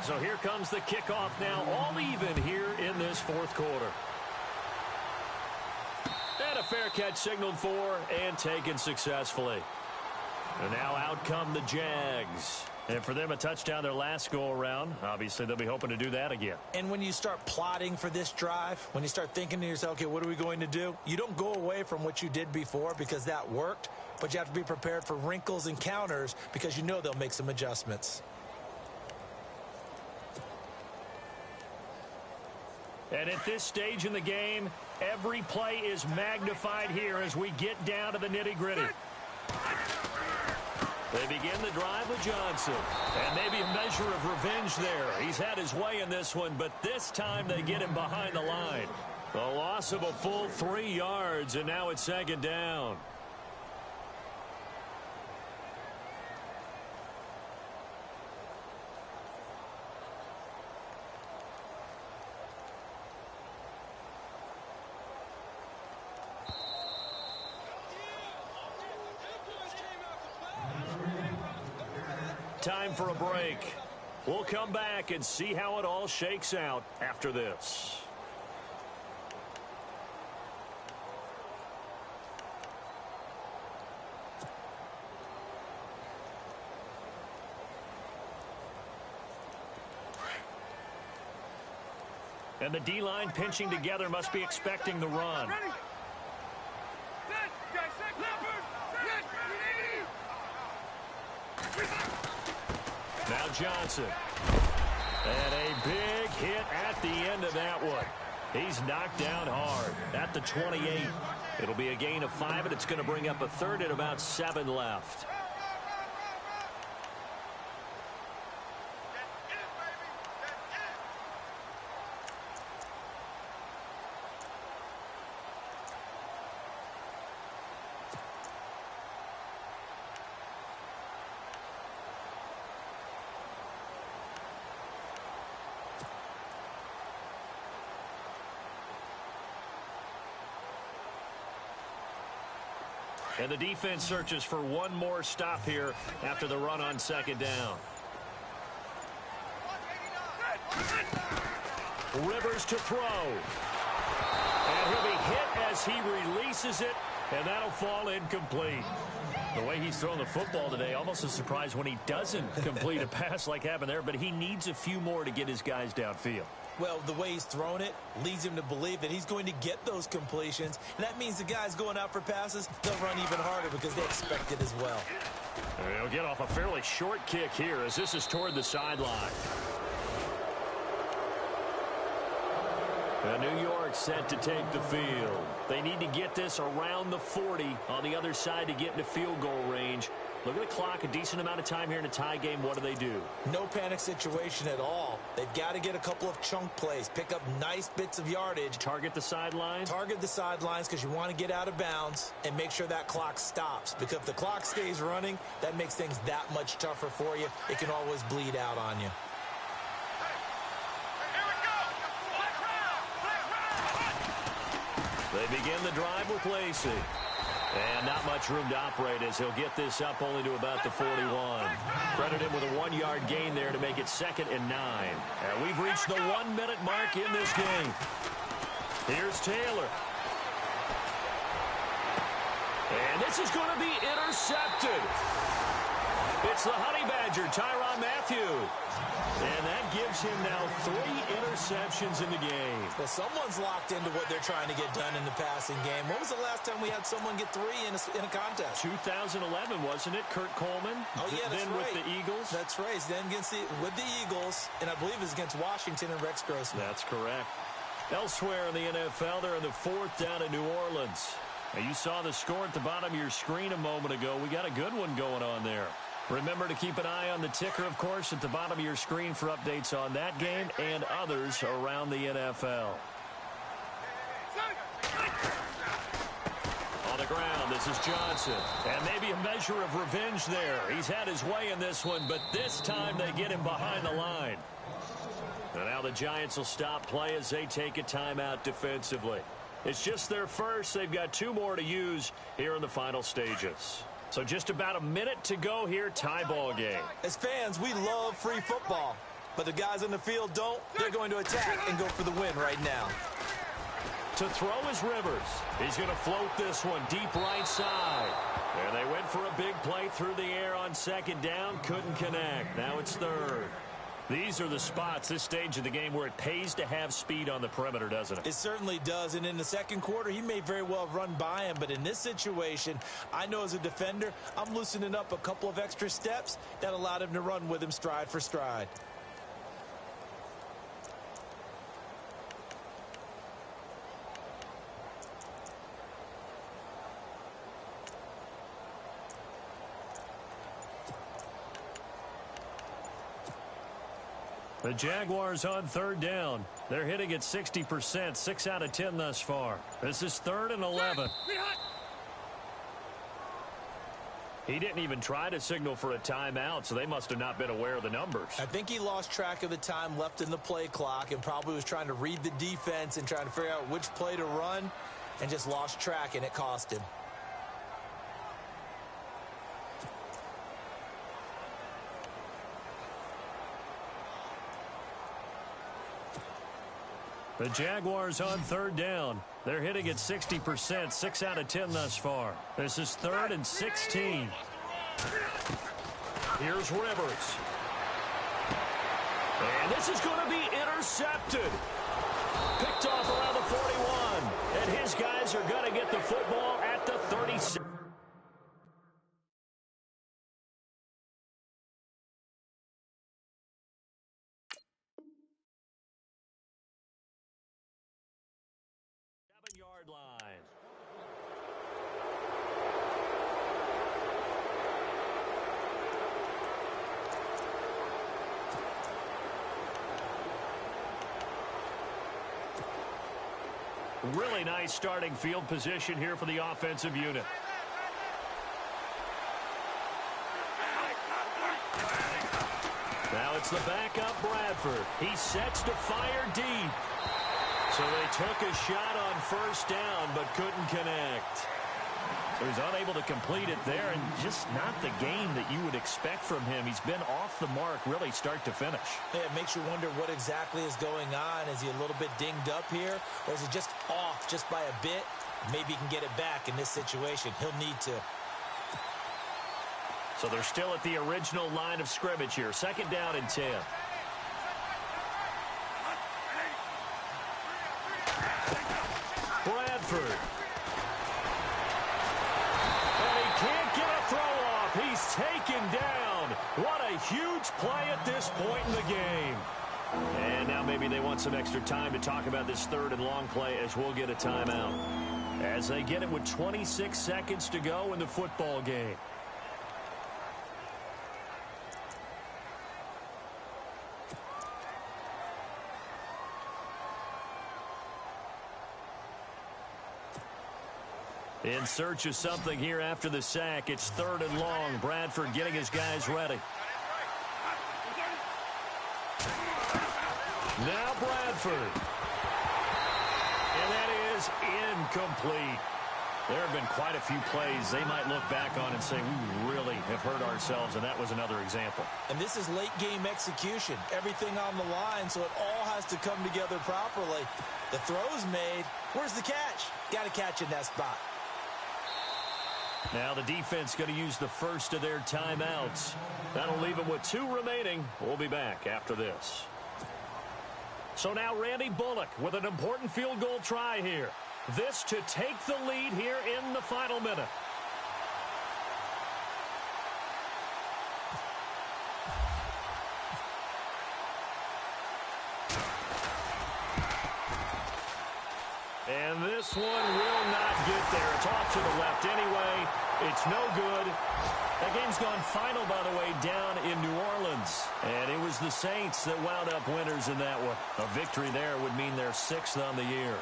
So here comes the kickoff now, all even here in this fourth quarter. And a fair catch signaled for and taken successfully. And now out come the Jags. And for them, a touchdown their last go-around. Obviously, they'll be hoping to do that again.
And when you start plotting for this drive, when you start thinking to yourself, okay, what are we going to do? You don't go away from what you did before because that worked, but you have to be prepared for wrinkles and counters because you know they'll make some adjustments.
And at this stage in the game, every play is magnified here as we get down to the nitty-gritty. They begin the drive with Johnson. And maybe a measure of revenge there. He's had his way in this one, but this time they get him behind the line. The loss of a full 3 yards, and now it's second down. Time for a break. We'll come back and see how it all shakes out after this. And the D-line pinching together must be expecting the run. Now Johnson. And a big hit at the end of that one. He's knocked down hard at the 28. It'll be a gain of 5, and it's going to bring up a third at about 7 left. And the defense searches for one more stop here after the run on second down. Rivers to throw. And he'll be hit as he releases it, and that'll fall incomplete. The way he's thrown the football today, almost a surprise when he doesn't complete a pass like happened there, but he needs a few more to get his guys downfield.
Well, the way he's thrown it leads him to believe that he's going to get those completions. And that means the guys going out for passes, they'll run even harder because they expect it as well.
He'll get off a fairly short kick here as this is toward the sideline. And New York set to take the field. They need to get this around the 40 on the other side to get into field goal range. Look at the clock, a decent amount of time here in a tie game. What do?
No panic situation at all. They've got to get a couple of chunk plays, pick up nice bits of yardage.
Target the sidelines?
Target the sidelines because you want to get out of bounds and make sure that clock stops. Because if the clock stays running, that makes things that much tougher for you. It can always bleed out on you.
They begin the drive with Lacey. And not much room to operate as he'll get this up only to about the 41. Credit him with a 1-yard gain there to make it 2nd and 9. And we've reached the 1-minute mark in this game. Here's Taylor. And this is going to be intercepted. It's the Honey Badger, Tyrann Mathieu. And that gives him now 3 interceptions in the game.
Well, someone's locked into what they're trying to get done in the passing game. When was the last time we had someone get 3 in a contest?
2011, wasn't it? Kurt Coleman.
Oh, yeah, that's
then
right.
With the Eagles.
That's right. Then with the Eagles, and I believe it's against Washington and Rex Grossman.
That's correct. Elsewhere in the NFL, they're in the 4th down in New Orleans. Now, you saw the score at the bottom of your screen a moment ago. We got a good one going on there. Remember to keep an eye on the ticker, of course, at the bottom of your screen for updates on that game and others around the NFL. On the the ground. This is Johnson. And maybe a measure of revenge there. He's had his way in this one, but this time they get him behind the line. And now the Giants will stop play as they take a timeout defensively. It's just their first. They've got 2 more to use here in the final stages. So just about a minute to go here, tie ball game.
As fans, we love free football. But the guys on the field don't. They're going to attack and go for the win right now.
To throw is Rivers. He's going to float this one deep right side. And they went for a big play through the air on second down. Couldn't connect. Now it's third. These are the spots, this stage of the game, where it pays to have speed on the perimeter, doesn't it?
It certainly does. And in the second quarter, he may very well have run by him. But in this situation, I know as a defender, I'm loosening up a couple of extra steps that allowed him to run with him stride for stride.
The Jaguars on third down. They're hitting at 60%, 6 out of 10 thus far. This is 3rd and 11. He didn't even try to signal for a timeout, so they must have not been aware of the numbers.
I think he lost track of the time left in the play clock and probably was trying to read the defense and trying to figure out which play to run and just lost track, and it cost him.
The Jaguars on third down. They're hitting at 60%, 6 out of 10 thus far. This is 3rd and 16. Here's Rivers. And this is going to be intercepted. Picked off around the 41. And his guys are going to get the football at the 36. Yard line. Really nice starting field position here for the offensive unit. Now it's the backup Bradford. He sets to fire deep. So they took a shot on first down, but couldn't connect. He was unable to complete it there, and just not the game that you would expect from him. He's been off the mark really start to finish.
Yeah, it makes you wonder what exactly is going on. Is he a little bit dinged up here, or is it just off just by a bit? Maybe he can get it back in this situation. He'll need to.
So they're still at the original line of scrimmage here. 2nd down and 10. Bradford. And he can't get a throw off. He's taken down. What a huge play at this point in the game. And now maybe they want some extra time to talk about this 3rd and long play as we'll get a timeout. As they get it with 26 seconds to go in the football game. In search of something here after the sack. It's 3rd and long. Bradford getting his guys ready. Now Bradford. And that is incomplete. There have been quite a few plays they might look back on and say, we really have hurt ourselves, and that was another example.
And this is late game execution. Everything on the line, so it all has to come together properly. The throw's made. Where's the catch? Got to catch in that spot.
Now the defense going to use the first of their timeouts. That'll leave them with 2 remaining. We'll be back after this. So now Randy Bullock with an important field goal try here. This to take the lead here in the final minute. And this one will not get there. It's off to the left anyway. It's no good. That game's gone final, by the way, down in New Orleans. And it was the Saints that wound up winners in that one. A victory there would mean they're 6th on the year.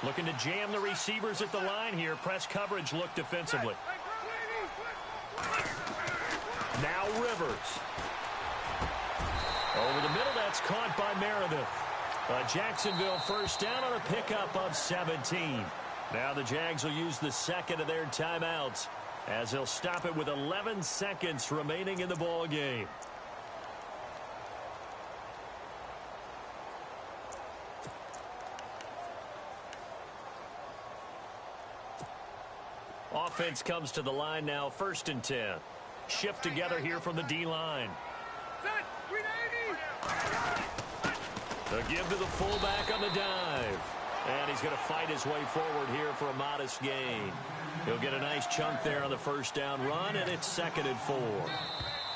Looking to jam the receivers at the line here. Press coverage look defensively. Now Rivers. Over the middle, that's caught by Meredith. Jacksonville first down on a pickup of 17. Now the Jags will use the second of their timeouts as they'll stop it with 11 seconds remaining in the ball game. Offense comes to the line now, 1st and 10. Shift together here from the D-line. The give to the fullback on the dive. And he's going to fight his way forward here for a modest gain. He'll get a nice chunk there on the first down run, and it's 2nd and 4.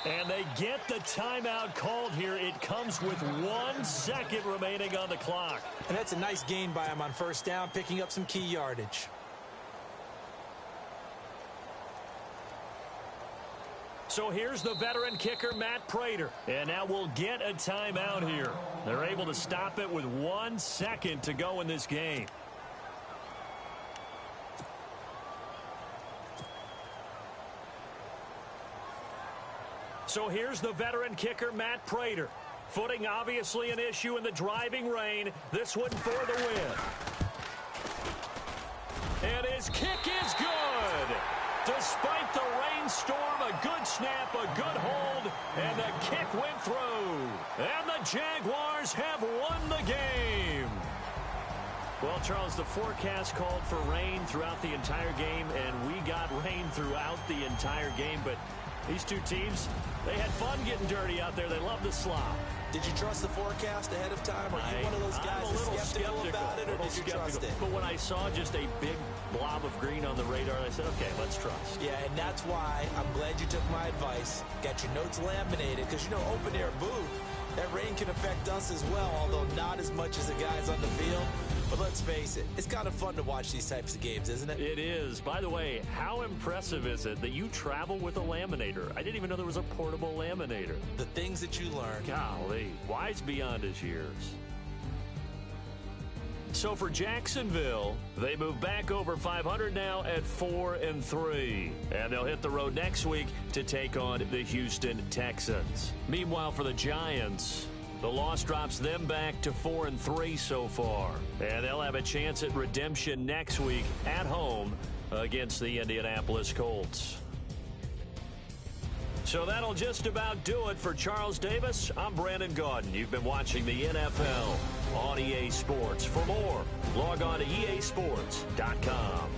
And they get the timeout called here. It comes with 1 second remaining on the clock.
And that's a nice gain by him on first down, picking up some key yardage.
So here's the veteran kicker, Matt Prater. And now we'll get a timeout here. They're able to stop it with 1 second to go in this game. So here's the veteran kicker, Matt Prater. Footing obviously an issue in the driving rain. This one for the win. And his kick is good. Despite the rainstorm, a good snap, a good hold, and the kick went through. And the Jaguars have won the game. Well, Charles, the forecast called for rain throughout the entire game, and we got rain throughout the entire game. But these two teams, they had fun getting dirty out there. They love the slop.
Did you trust the forecast ahead of time? Are you one of those guys that's skeptical about it, or did you trust it?
But when I saw just a big blob of green on the radar, I said, okay, let's trust.
Yeah, and that's why I'm glad you took my advice. Got your notes laminated, because, you know, open-air booth, that rain can affect us as well, although not as much as the guys on the field. But let's face it, it's kind of fun to watch these types of games, isn't it?
It is. By the way, how impressive is it that you travel with a laminator? I didn't even know there was a portable laminator.
The things that you learn.
Golly, wise beyond his years. So for Jacksonville, they move back over 500 now at 4-3. And they'll hit the road next week to take on the Houston Texans. Meanwhile, for the Giants, the loss drops them back to 4-3 so far. And they'll have a chance at redemption next week at home against the Indianapolis Colts. So that'll just about do it for Charles Davis. I'm Brandon Gaudin. You've been watching the NFL on EA Sports. For more, log on to easports.com.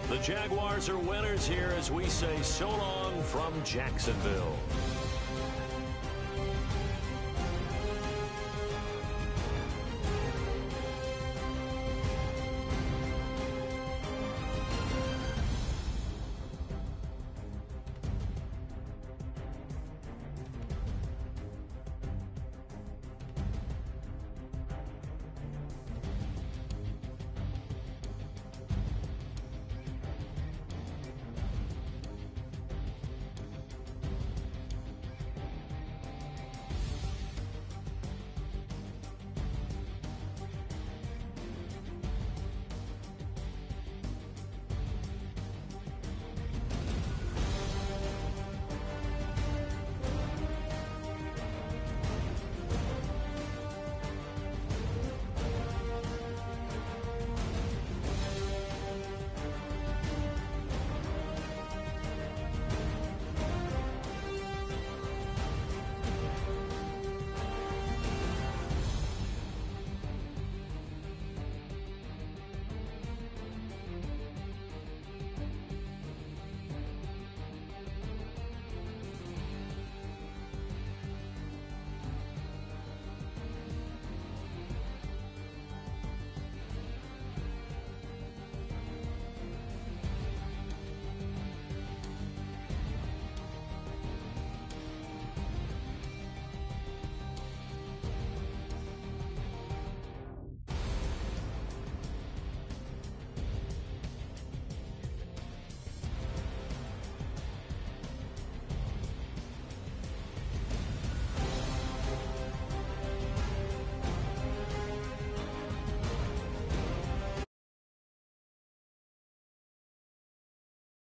The Jaguars are winners here as we say so long from Jacksonville.